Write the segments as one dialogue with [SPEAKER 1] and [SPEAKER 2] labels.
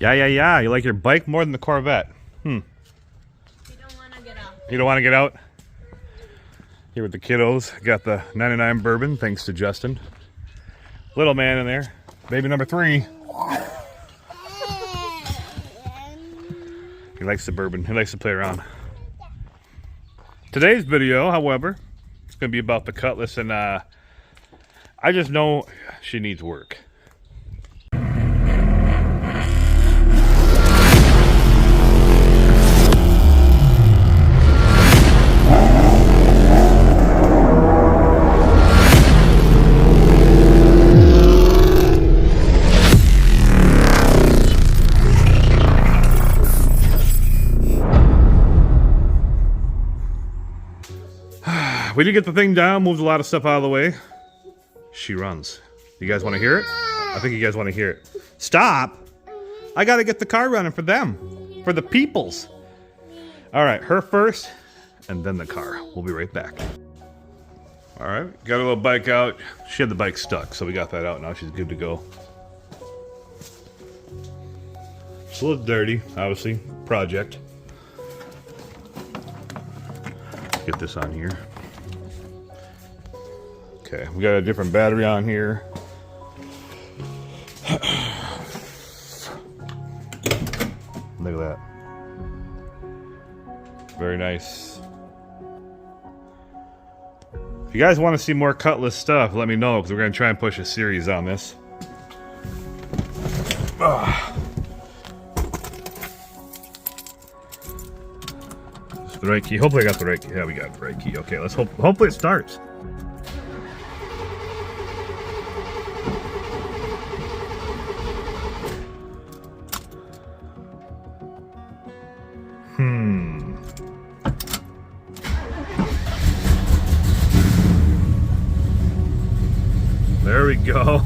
[SPEAKER 1] Yeah. You like your bike more than the Corvette?
[SPEAKER 2] You don't want to get out.
[SPEAKER 1] You don't want to get out? Here with the kiddos. Got the 99 bourbon, thanks to Justin. Little man in there. Baby number 3. He likes the bourbon. He likes to play around. Today's video, however, is going to be about the Cutlass, and I just know she needs work. We did get the thing down, moved a lot of stuff out of the way. She runs. You guys want to hear it? I think you guys want to hear it. Stop! I gotta get the car running for them. For the peoples. Alright, her first, and then the car. We'll be right back. Alright, got a little bike out. She had the bike stuck, so we got that out. Now she's good to go. It's a little dirty, obviously. Project. Get this on here. Okay, we got a different battery on here. Look at that. Very nice. If you guys want to see more Cutlass stuff, let me know, because we're going to try and push a series on this. The right key. Hopefully I got the right key. Yeah, we got the right key. Okay, let's hope. Hopefully it starts. There we go.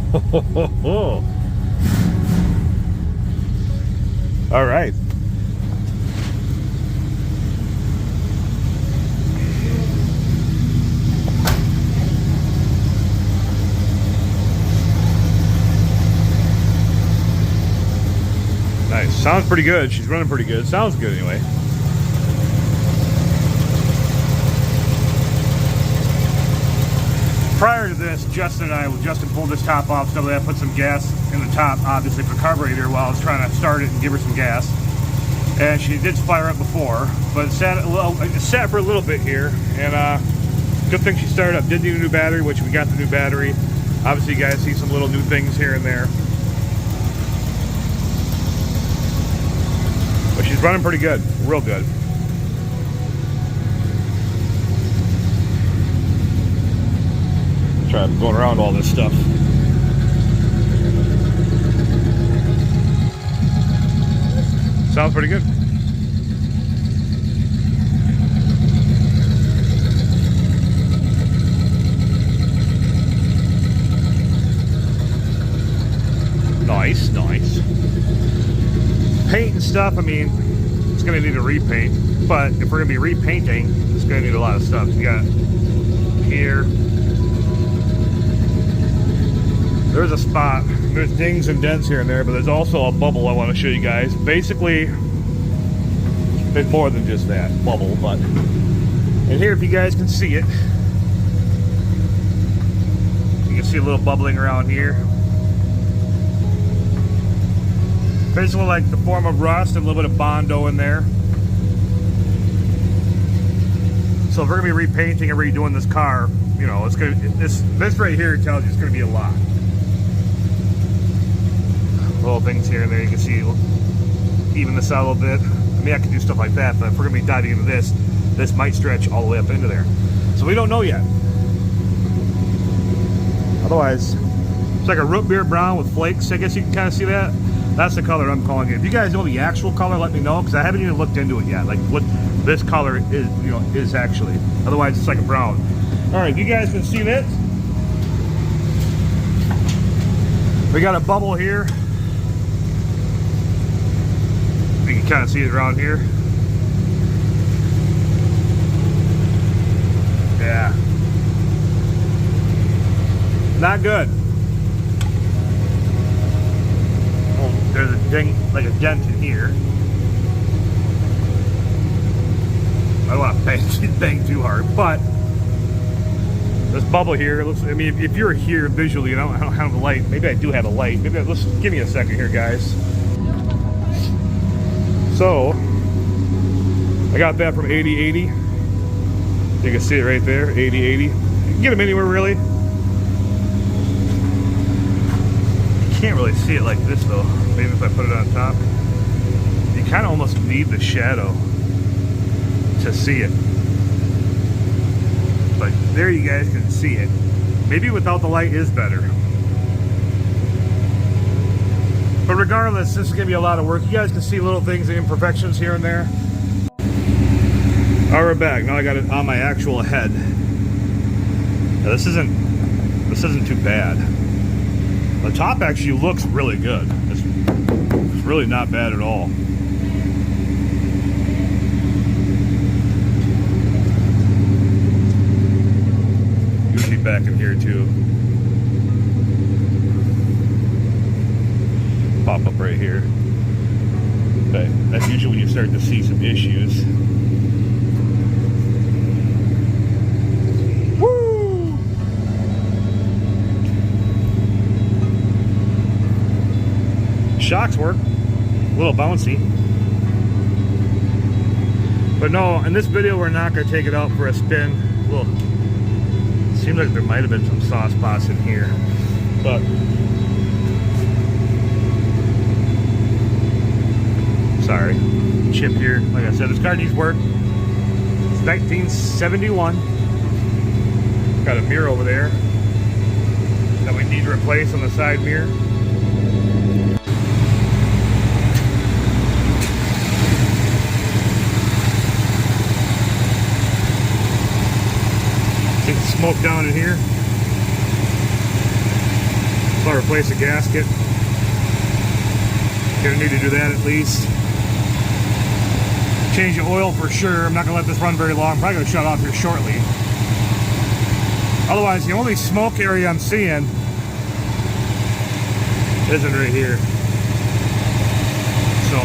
[SPEAKER 1] All right. Nice. Sounds pretty good. She's running pretty good. Sounds good anyway. Prior to this, Justin pulled this top off, so that put some gas in the top, obviously for the carburetor, while I was trying to start it and give her some gas. And she did fire up before, but it sat for a little bit here, and good thing she started up. Did need a new battery, which we got the new battery. Obviously, you guys see some little new things here and there. But she's running pretty good, real good. Try going around all this stuff. Sounds pretty good. Nice, nice. Paint and stuff, I mean, it's going to need a repaint, but if we're going to be repainting, it's going to need a lot of stuff. You got here. There's a spot. There's dings and dents here and there, but there's also a bubble I want to show you guys. Basically, a bit more than just that bubble, but... And here, if you guys can see it, you can see a little bubbling around here. Basically like the form of rust and a little bit of Bondo in there. So if we're gonna be repainting and redoing this car, you know, it's gonna, this right here tells you it's gonna be a lot. Little things here and there, you can see, even this out a little bit. I mean, I could do stuff like that, but if we're gonna be diving into this might stretch all the way up into there. So we don't know yet. Otherwise, it's like a root beer brown with flakes. I guess you can kind of see that. That's the color I'm calling it. If you guys know the actual color, let me know, because I haven't even looked into it yet, like what this color is, you know, is actually. Otherwise, it's like a brown. All right, you guys can see this. We got a bubble here. You can kind of see it around here. Yeah. Not good. Oh, there's a like a dent in here. I don't want to bang too hard, but this bubble here looks. I mean, if you're here visually, and I don't have a light. Maybe I do have a light. Maybe let's give me a second here, guys. So I got that from 8080. You can see it right there, 8080. You can get them anywhere really. You can't really see it like this though. Maybe if I put it on top. You kind of almost need the shadow to see it. But there you guys can see it. Maybe without the light is better. But regardless, this is gonna be a lot of work. You guys can see little things, imperfections here and there. All right, we're back. Now I got it on my actual head. Now, this isn't too bad. The top actually looks really good. It's really not bad at all. Usually back in here too. Pop up right here. But that's usually when you start to see some issues. Woo! Shocks work. A little bouncy. But no, in this video we're not going to take it out for a spin. Well, seems like there might have been some soft spots in here. But sorry, chip here. Like I said, this car needs work. It's 1971. Got a mirror over there that we need to replace on the side mirror. See the smoke down in here. So I'll replace the gasket. Gonna need to do that at least. Change the oil for sure. I'm not gonna let this run very long. I'm probably gonna shut off here shortly. Otherwise, the only smoke area I'm seeing isn't right here. So,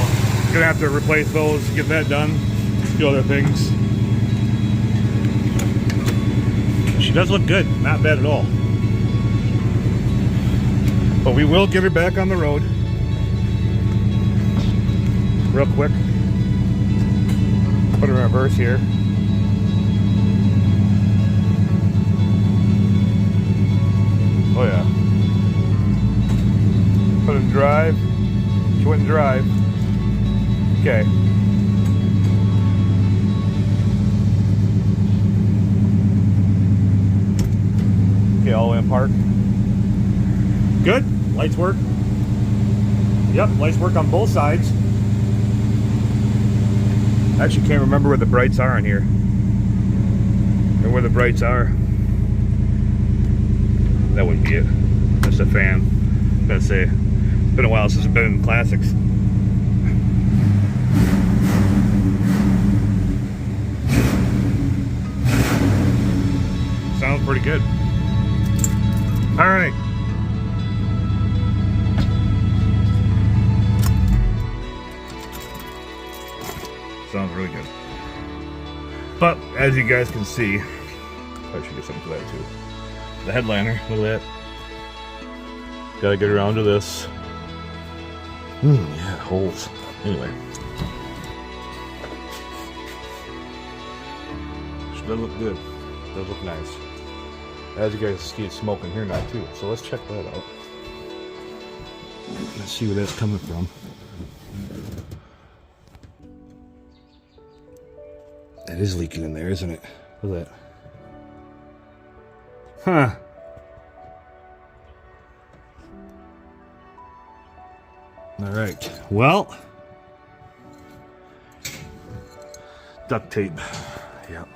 [SPEAKER 1] gonna have to replace those, get that done, a few other things. She does look good, not bad at all. But we will get her back on the road. Real quick. Put her in reverse here. Oh yeah. Put it in drive. She went in drive. Okay. Okay, all the way in park. Good. Lights work. Yep, lights work on both sides. I actually can't remember where the brights are on here. Or where the brights are. That wouldn't be it. Just a fan. I'm gonna say, it's been a while since I've been in classics. Sounds pretty good. All right. Sounds really good. But as you guys can see, I should get something for that too. The headliner, look at that. Gotta get around to this. Yeah, holes. Anyway. She does look good. Does look nice. As you guys see, it's smoking here now too. So let's check that out. Let's see where that's coming from. That is leaking in there, isn't it? Look at that. Huh. All right. Well, duct tape. Yep.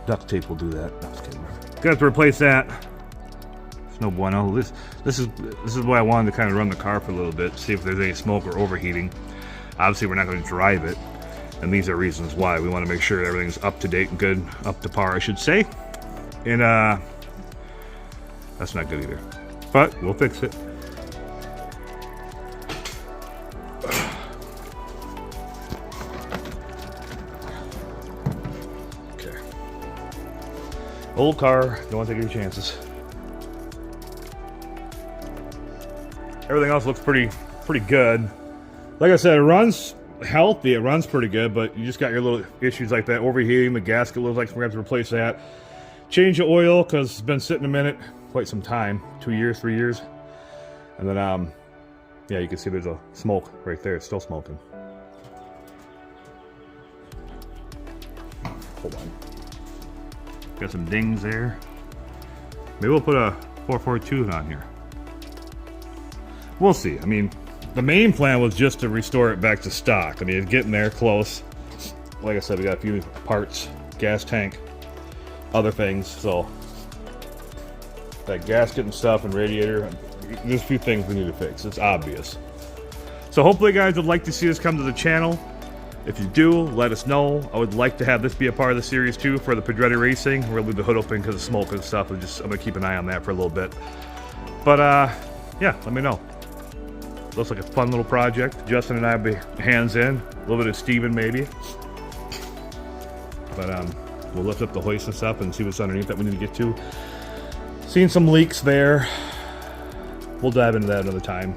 [SPEAKER 1] Duct tape will do that. No, just kidding. Gonna have to replace that. It's no bueno. This is why I wanted to kind of run the car for a little bit, see if there's any smoke or overheating. Obviously, we're not going to drive it, and these are reasons why. We want to make sure everything's up to date and good, up to par, I should say. And that's not good either. But we'll fix it. Old car, don't want to take any chances. Everything else looks pretty good. Like I said, it runs healthy, it runs pretty good, but you just got your little issues like that. Overheating, the gasket looks like we're going to have to replace that. Change the oil, because it's been sitting a minute, quite some time, 2 years, 3 years. And then, yeah, you can see there's a smoke right there, it's still smoking. Hold on. Got some dings there. Maybe we'll put a 442 on here. We'll see. I mean, the main plan was just to restore it back to stock. I mean, it's getting there, close. Like I said, we got a few parts, gas tank, other things. So that gasket and stuff and radiator, there's a few things we need to fix. It's obvious. So hopefully you guys would like to see us come to the channel. If you do, let us know. I would like to have this be a part of the series too for the Pedretti racing. We're gonna leave the hood open because of smoke and stuff. I'm gonna keep an eye on that for a little bit. But yeah, let me know. Looks like a fun little project. Justin and I will be hands in. A little bit of Steven maybe. But we'll lift up the hoist and stuff and see what's underneath that we need to get to. Seeing some leaks there. We'll dive into that another time.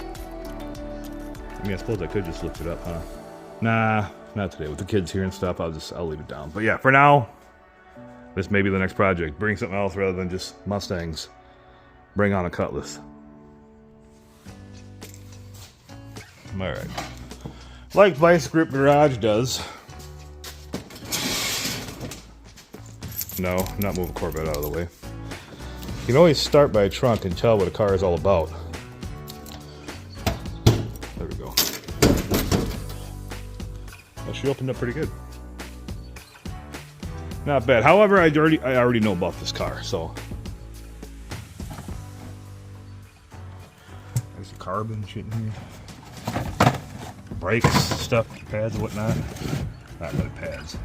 [SPEAKER 1] I mean, I suppose I could just lift it up, huh? Nah, not today. With the kids here and stuff, I'll leave it down. But yeah, for now, this may be the next project. Bring something else rather than just Mustangs. Bring on a Cutlass. Alright. Like Vice Grip Garage does. No, not move a Corvette out of the way. You can always start by a trunk and tell what a car is all about. There we go. Well, she opened up pretty good. Not bad. However, I already know about this car, so. There's the carbon shit in here. Brakes, stuff, pads, and whatnot. Not really pads.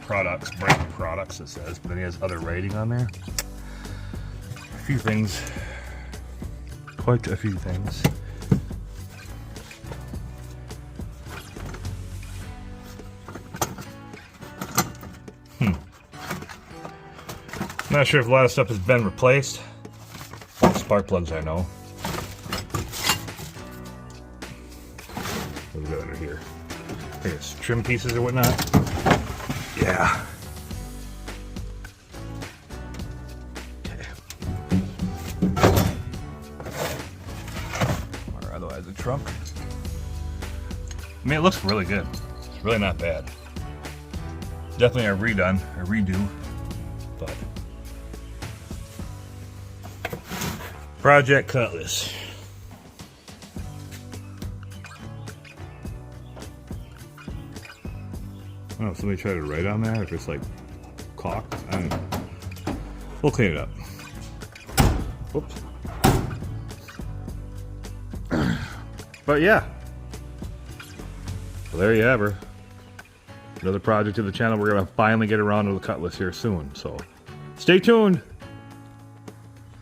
[SPEAKER 1] Products, brake products, it says, but then he has other rating on there. A few things. Quite a few things. Not sure if a lot of stuff has been replaced. Spark plugs, I know. What do we got under here? I think it's trim pieces or whatnot. Yeah. Okay. Or otherwise the trunk. I mean, it looks really good. It's really not bad. Definitely a redo, but. Project Cutlass. I don't know if somebody tried to write on that, if it's like caulked. I don't know. We'll clean it up. Whoops. But yeah. Well, there you have her. Another project to the channel. We're going to finally get around to the Cutlass here soon. So stay tuned.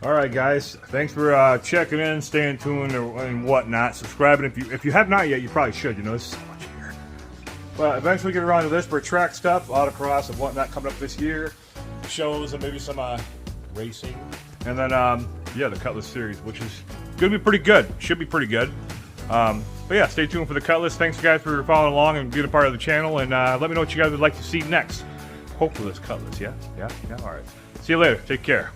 [SPEAKER 1] Alright guys, thanks for checking in, staying tuned and whatnot. Subscribing if you have not yet, you probably should. You know, there's so much here. But eventually get around to this for track stuff, autocross and whatnot coming up this year. Shows and maybe some racing. And then, yeah, the Cutlass series, which is going to be pretty good. Should be pretty good. But yeah, stay tuned for the Cutlass. Thanks guys for following along and being a part of the channel. And let me know what you guys would like to see next. Hopefully this Cutlass, yeah? Alright. See you later. Take care.